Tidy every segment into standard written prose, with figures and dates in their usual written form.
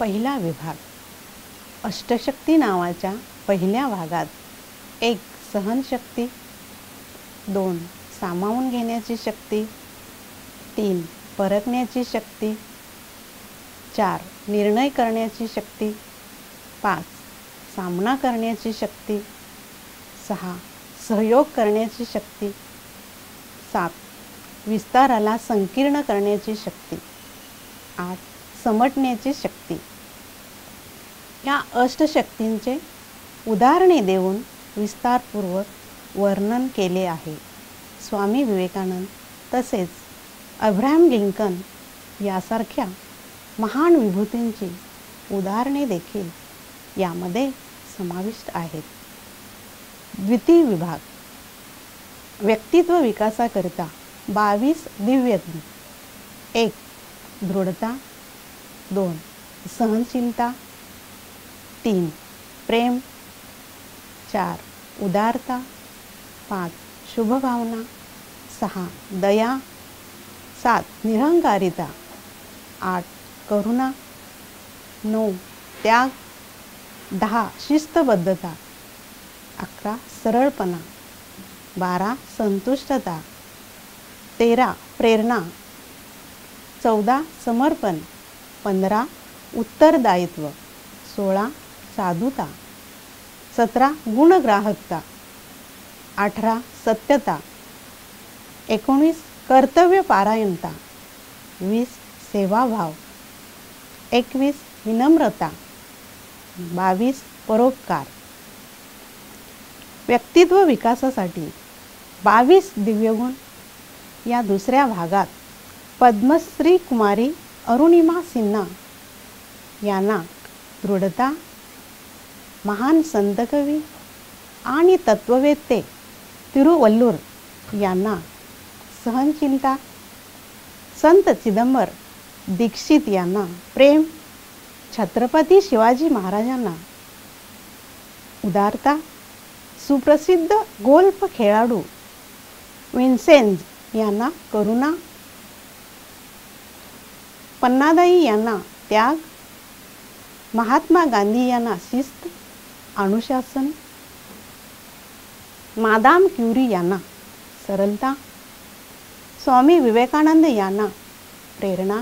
पहिला विभाग. अष्टशक्ती नावाच्या पहिल्या भागात 1. सहनशक्ती, 2. सामावून घेण्याची शक्ती, 3. परखण्याची शक्ती, 4. निर्णय करण्याची शक्ती, 5. सामना करण्याची शक्ती, 6. सहयोग करण्याची शक्ती, 7. विस्ताराला संकीर्ण करण्याची शक्ती, 8. समटण्याची शक्ती. या अष्टशक्तींचे उदाहरणे देऊन विस्तारपूर्वक वर्णन केले आहे. स्वामी विवेकानंद तसेच अब्राहम लिंकन यासारख्या महान विभूतींची उदाहरणे देखील यामध्ये समाविष्ट आहेत. द्वितीय विभाग. व्यक्तित्व विकासाकरिता 22 दिव्य गुण. 1. दृढता, 2. सहनशीलता, 3. प्रेम, 4. उदारता, 5. शुभभावना, 6. दया, 7. निरहंकारिता, 8. करुणा, 9. त्याग, 10. शिस्तबद्धता, 11. सरळपणा, 12. संतुष्टता, 13. प्रेरणा, 14. समर्पण, 15. उत्तरदायित्व, 16. साधुता, 17. गुणग्राहकता, 18. सत्यता, 19. कर्तव्यपारायणता, 20. सेवाभाव, 21. विनम्रता, 22. परोपकार. व्यक्तित्व विकासासाठी 22 दिव्यगुण या दुसऱ्या भागात पद्मश्री कुमारी अरुणिमा सिन्हा यांना दृढता, महान संतकवी आणि तत्ववेत्ते तिरुवल्लूर यांना सहनशीलता, संत चिदंबर दीक्षित यांना प्रेम, छत्रपती शिवाजी महाराजांना उदारता, सुप्रसिद्ध गोल्फ खेळाडू विन्सेंज यांना करुणा, पन्नादाई यांना त्याग, महात्मा गांधी यांना शिस्त, अनुशासन, मादाम क्युरी यांना सरलता, स्वामी विवेकानंद यांना प्रेरणा,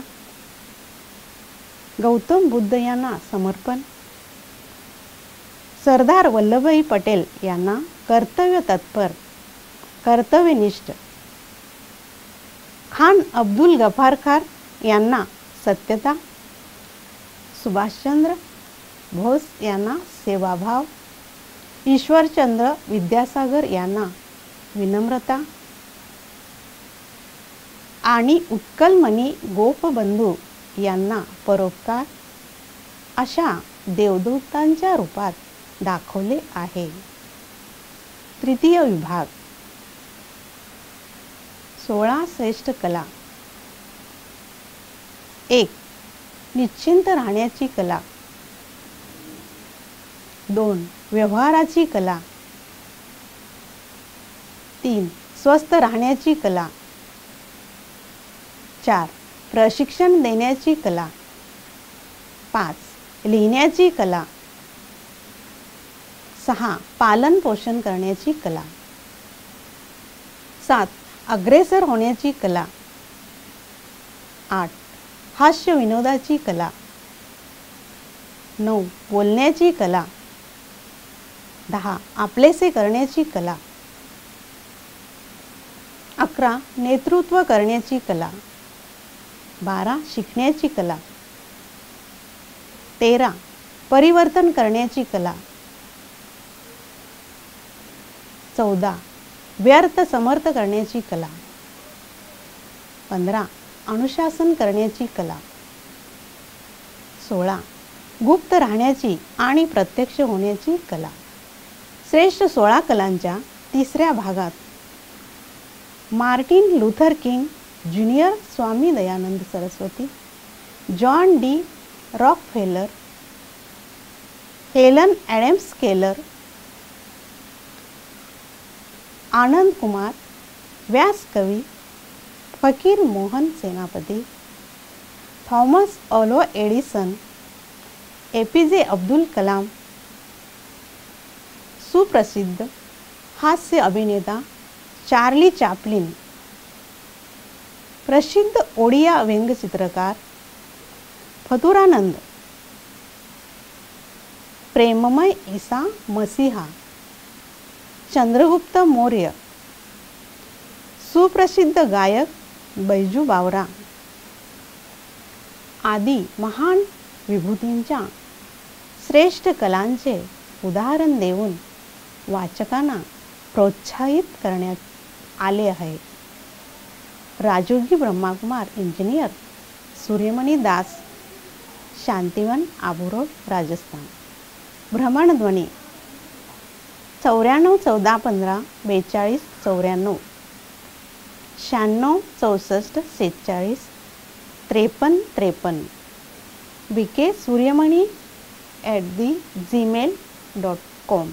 गौतम बुद्ध यांना समर्पण, सरदार वल्लभभाई पटेल यांना कर्तव्य तत्पर, कर्तव्यनिष्ठ, खान अब्दुल गफार खान यांना सत्यता, सुभाषचंद्र बोस यांना सेवाभाव, ईश्वरचंद्र विद्यासागर यांना विनम्रता आणि उत्कलमणी गोपबंधू यांना परोपकार अशा देवदूतांच्या रूपात दाखवले आहे. तृतीय विभाग. 16 श्रेष्ठ कला. 1. निश्चिंत राहण्याची कला, 2. व्यवहाराची कला, 3. स्वस्थ राहण्याची कला, 4. प्रशिक्षण देण्याची कला, 5. लिहिण्याची कला, 6. पालन पोषण करण्याची कला, 7. अग्रेसर होण्याची कला, 8. हास्य विनोदाची कला, 9. बोलण्याची कला, 10. आपलेसे करण्याची कला, 11. नेतृत्व करण्याची कला, 12. शिकण्याची कला, 13. परिवर्तन करण्याची कला, 14. व्यर्थ समर्थ करण्याची कला, 15. अनुशासन करण्याची कला, 16. गुप्त राहण्याची आणि प्रत्यक्ष होण्याची कला. श्रेष्ठ 16 कलांच्या तिसऱ्या भागात Martin Luther King Junior, Swami Dayanand Saraswati, John D Rockefeller, Helen Adams Keller, Anand Kumar, Vyasakavi, Fakir Mohan Senapati, Thomas Alva Edison, APJ Abdul Kalam, सुप्रसिद्ध हास्य अभिनेता चार्ली चॅप्लिन, प्रसिद्ध ओडिया व्यंगचित्रकार फतुरानंद, प्रेममय ईसा मसीहा, चंद्रगुप्त मौर्य, सुप्रसिद्ध गायक बैजू बावरा आदी महान विभूतींच्या श्रेष्ठ कलांचे उदाहरण देऊन वाचकांना प्रोत्साहित करण्यात आले आहे. राजोगी ब्रह्माकुमार इंजिनियर, सूर्यमणी दास, शांतिवन, आबू रोड, राजस्थान. भ्रमणध्वनी 94 14 15 42 94, 96 64 46 53 53, bksuryamani@gmail.com.